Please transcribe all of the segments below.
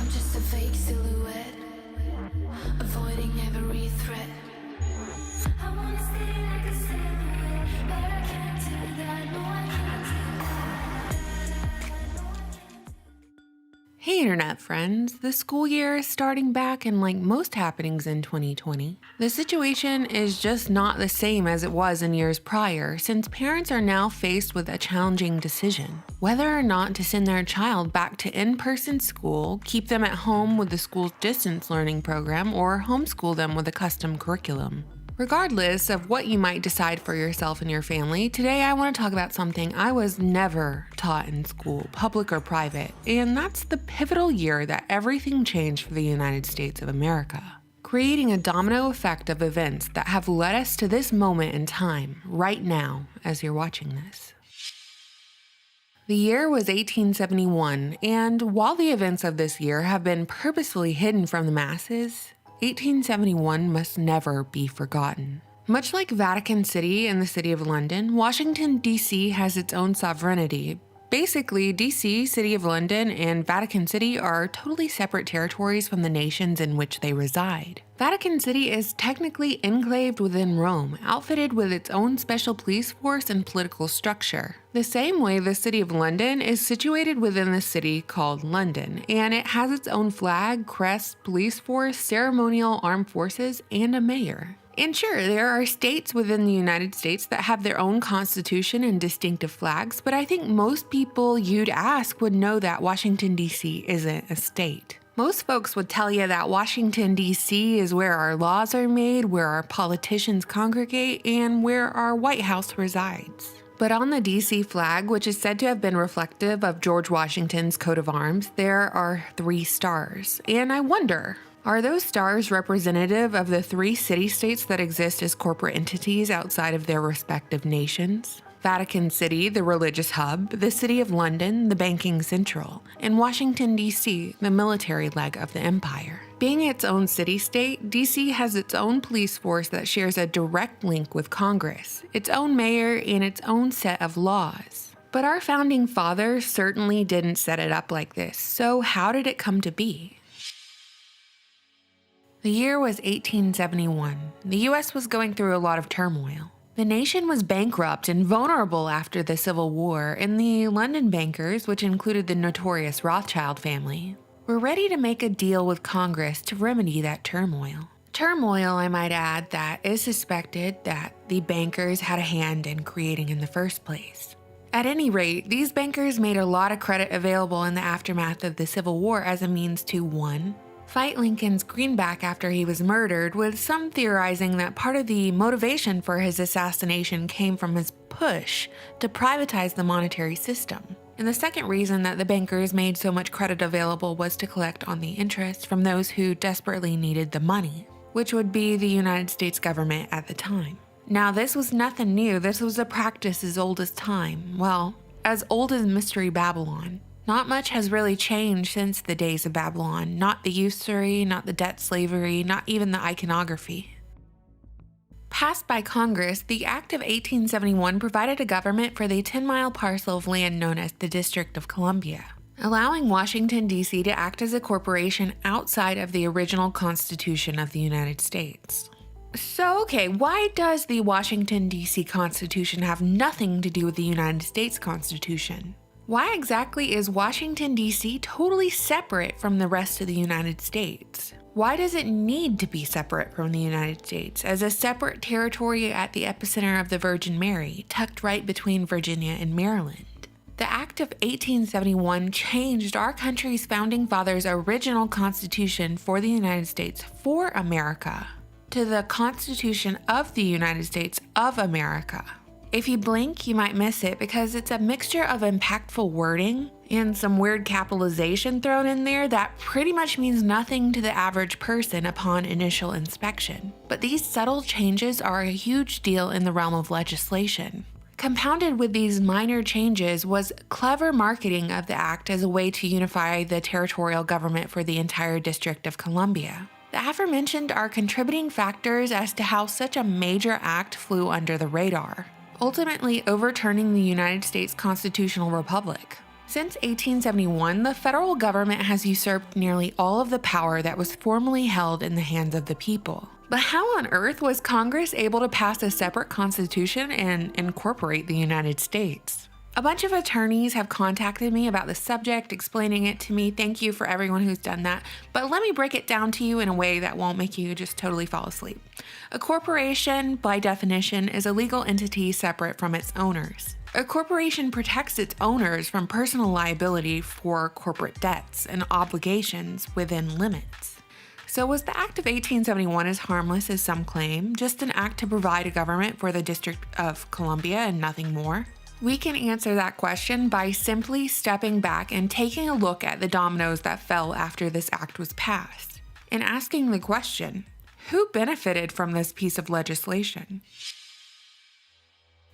just a fake silhouette, avoiding every threat. I wanna stay like a silhouette, but I can't do that, no I can't do that. Hey internet friends, the school year is starting back, and like most happenings in 2020, the situation is just not the same as it was in years prior, since parents are now faced with a challenging decision: whether or not to send their child back to in-person school, keep them at home with the school's distance learning program, or homeschool them with a custom curriculum. Regardless of what you might decide for yourself and your family, today I want to talk about something I was never taught in school, public or private, and that's the pivotal year that everything changed for the United States of America, creating a domino effect of events that have led us to this moment in time, right now, as you're watching this. The year was 1871, and while the events of this year have been purposefully hidden from the masses, 1871 must never be forgotten. Much like Vatican City and the City of London, Washington, D.C. has its own sovereignty. Basically, D.C., City of London, and Vatican City are totally separate territories from the nations in which they reside. Vatican City is technically enclaved within Rome, outfitted with its own special police force and political structure. The same way the City of London is situated within the city called London, and it has its own flag, crest, police force, ceremonial armed forces, and a mayor. And sure, there are states within the United States that have their own constitution and distinctive flags, but I think most people you'd ask would know that Washington, D.C. isn't a state. Most folks would tell you that Washington, D.C. is where our laws are made, where our politicians congregate, and where our White House resides. But on the D.C. flag, which is said to have been reflective of George Washington's coat of arms, there are 3 stars. And I wonder, are those stars representative of the 3 city-states that exist as corporate entities outside of their respective nations? Vatican City, the religious hub, the City of London, the banking central, and Washington, D.C., the military leg of the empire. Being its own city-state, D.C. has its own police force that shares a direct link with Congress, its own mayor, and its own set of laws. But our founding fathers certainly didn't set it up like this, so how did it come to be? The year was 1871. The U.S. was going through a lot of turmoil. The nation was bankrupt and vulnerable after the Civil War, and the London bankers, which included the notorious Rothschild family, were ready to make a deal with Congress to remedy that turmoil. Turmoil, I might add, that is suspected that the bankers had a hand in creating in the first place. At any rate, these bankers made a lot of credit available in the aftermath of the Civil War as a means to 1. Fight Lincoln's greenback after he was murdered, with some theorizing that part of the motivation for his assassination came from his push to privatize the monetary system. And the second reason that the bankers made so much credit available was to collect on the interest from those who desperately needed the money, which would be the United States government at the time. Now, this was nothing new. This was a practice as old as time. Well, as old as Mystery Babylon. Not much has really changed since the days of Babylon, not the usury, not the debt slavery, not even the iconography. Passed by Congress, the Act of 1871 provided a government for the 10-mile parcel of land known as the District of Columbia, allowing Washington, D.C. to act as a corporation outside of the original Constitution of the United States. So, okay, why does the Washington, D.C. Constitution have nothing to do with the United States Constitution? Why exactly is Washington, D.C. totally separate from the rest of the United States? Why does it need to be separate from the United States as a separate territory at the epicenter of the Virgin Mary, tucked right between Virginia and Maryland? The Act of 1871 changed our country's founding fathers' original Constitution for the United States for America to the Constitution of the United States of America. If you blink, you might miss it because it's a mixture of impactful wording and some weird capitalization thrown in there that pretty much means nothing to the average person upon initial inspection. But these subtle changes are a huge deal in the realm of legislation. Compounded with these minor changes was clever marketing of the act as a way to unify the territorial government for the entire District of Columbia. The aforementioned are contributing factors as to how such a major act flew under the radar, ultimately overturning the United States constitutional republic. Since 1871, the federal government has usurped nearly all of the power that was formerly held in the hands of the people. But how on earth was Congress able to pass a separate constitution and incorporate the United States? A bunch of attorneys have contacted me about the subject, explaining it to me. Thank you for everyone who's done that. But let me break it down to you in a way that won't make you just totally fall asleep. A corporation, by definition, is a legal entity separate from its owners. A corporation protects its owners from personal liability for corporate debts and obligations within limits. So was the Act of 1871 as harmless as some claim, just an act to provide a government for the District of Columbia and nothing more? We can answer that question by simply stepping back and taking a look at the dominoes that fell after this act was passed, and asking the question, who benefited from this piece of legislation?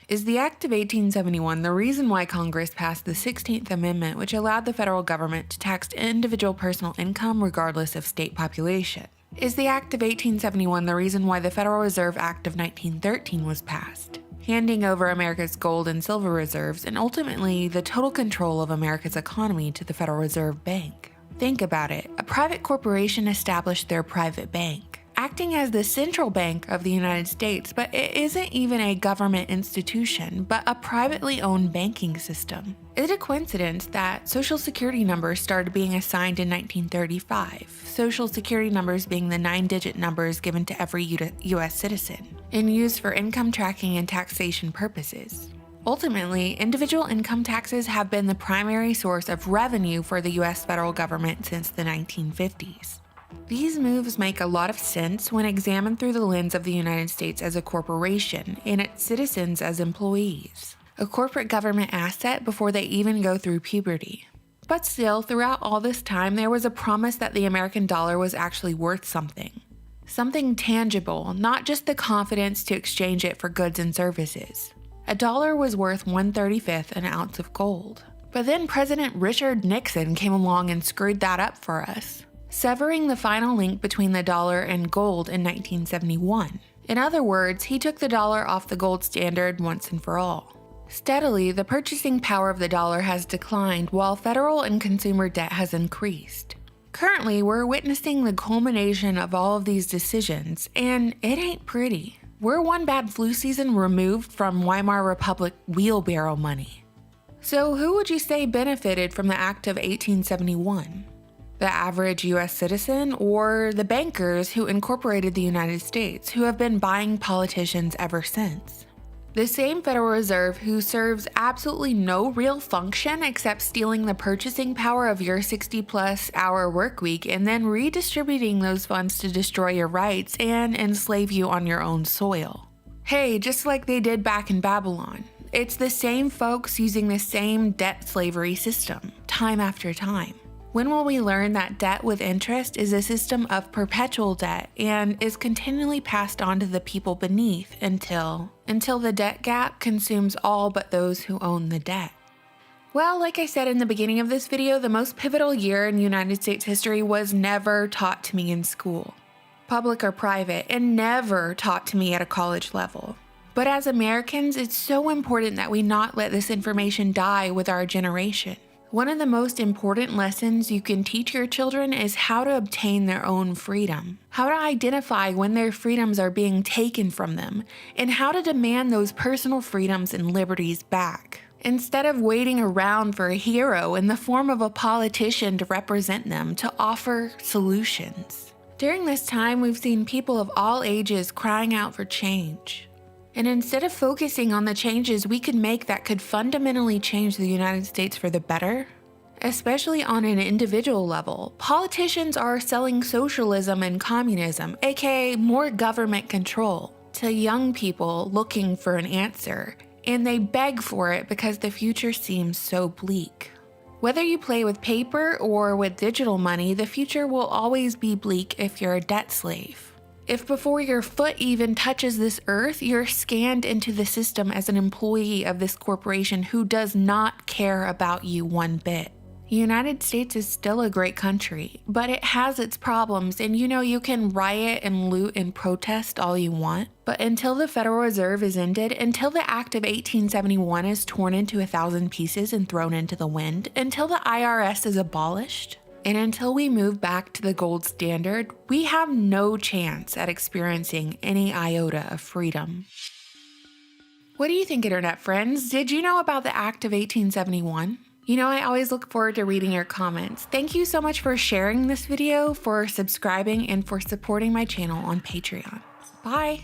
Is the Act of 1871 the reason why Congress passed the 16th Amendment, which allowed the federal government to tax individual personal income regardless of state population? Is the Act of 1871 the reason why the Federal Reserve Act of 1913 was passed, handing over America's gold and silver reserves and ultimately the total control of America's economy to the Federal Reserve Bank? Think about it. A private corporation established their private bank, acting as the central bank of the United States, but it isn't even a government institution, but a privately owned banking system. Is it a coincidence that Social Security numbers started being assigned in 1935, Social Security numbers being the 9-digit numbers given to every U.S. citizen, and used for income tracking and taxation purposes? Ultimately, individual income taxes have been the primary source of revenue for the U.S. federal government since the 1950s. These moves make a lot of sense when examined through the lens of the United States as a corporation and its citizens as employees, a corporate government asset before they even go through puberty. But still, throughout all this time, there was a promise that the American dollar was actually worth something tangible, not just the confidence to exchange it for goods and services. A dollar was worth 1/35 an ounce of gold. But then President Richard Nixon came along and screwed that up for us, severing the final link between the dollar and gold in 1971. In other words, he took the dollar off the gold standard once and for all. Steadily, the purchasing power of the dollar has declined while federal and consumer debt has increased. Currently, we're witnessing the culmination of all of these decisions, and it ain't pretty. We're one bad flu season removed from Weimar Republic wheelbarrow money. So who would you say benefited from the Act of 1871? The average US citizen, or the bankers who incorporated the United States, who have been buying politicians ever since? The same Federal Reserve who serves absolutely no real function except stealing the purchasing power of your 60-plus hour work week and then redistributing those funds to destroy your rights and enslave you on your own soil. Hey, just like they did back in Babylon. It's the same folks using the same debt slavery system, time after time. When will we learn that debt with interest is a system of perpetual debt and is continually passed on to the people beneath until the debt gap consumes all but those who own the debt? Well, like I said in the beginning of this video, the most pivotal year in United States history was never taught to me in school, public or private, and never taught to me at a college level. But as Americans, it's so important that we not let this information die with our generation. One of the most important lessons you can teach your children is how to obtain their own freedom, how to identify when their freedoms are being taken from them, and how to demand those personal freedoms and liberties back, instead of waiting around for a hero in the form of a politician to represent them to offer solutions. During this time, we've seen people of all ages crying out for change. And instead of focusing on the changes we could make that could fundamentally change the United States for the better, especially on an individual level, politicians are selling socialism and communism, aka more government control, to young people looking for an answer, and they beg for it because the future seems so bleak. Whether you play with paper or with digital money, the future will always be bleak if you're a debt slave. If before your foot even touches this earth, you're scanned into the system as an employee of this corporation who does not care about you one bit. The United States is still a great country, but it has its problems, and you can riot and loot and protest all you want. But until the Federal Reserve is ended, until the Act of 1871 is torn into 1,000 pieces and thrown into the wind, until the IRS is abolished, and until we move back to the gold standard, we have no chance at experiencing any iota of freedom. What do you think, internet friends? Did you know about the Act of 1871? I always look forward to reading your comments. Thank you so much for sharing this video, for subscribing, and for supporting my channel on Patreon. Bye!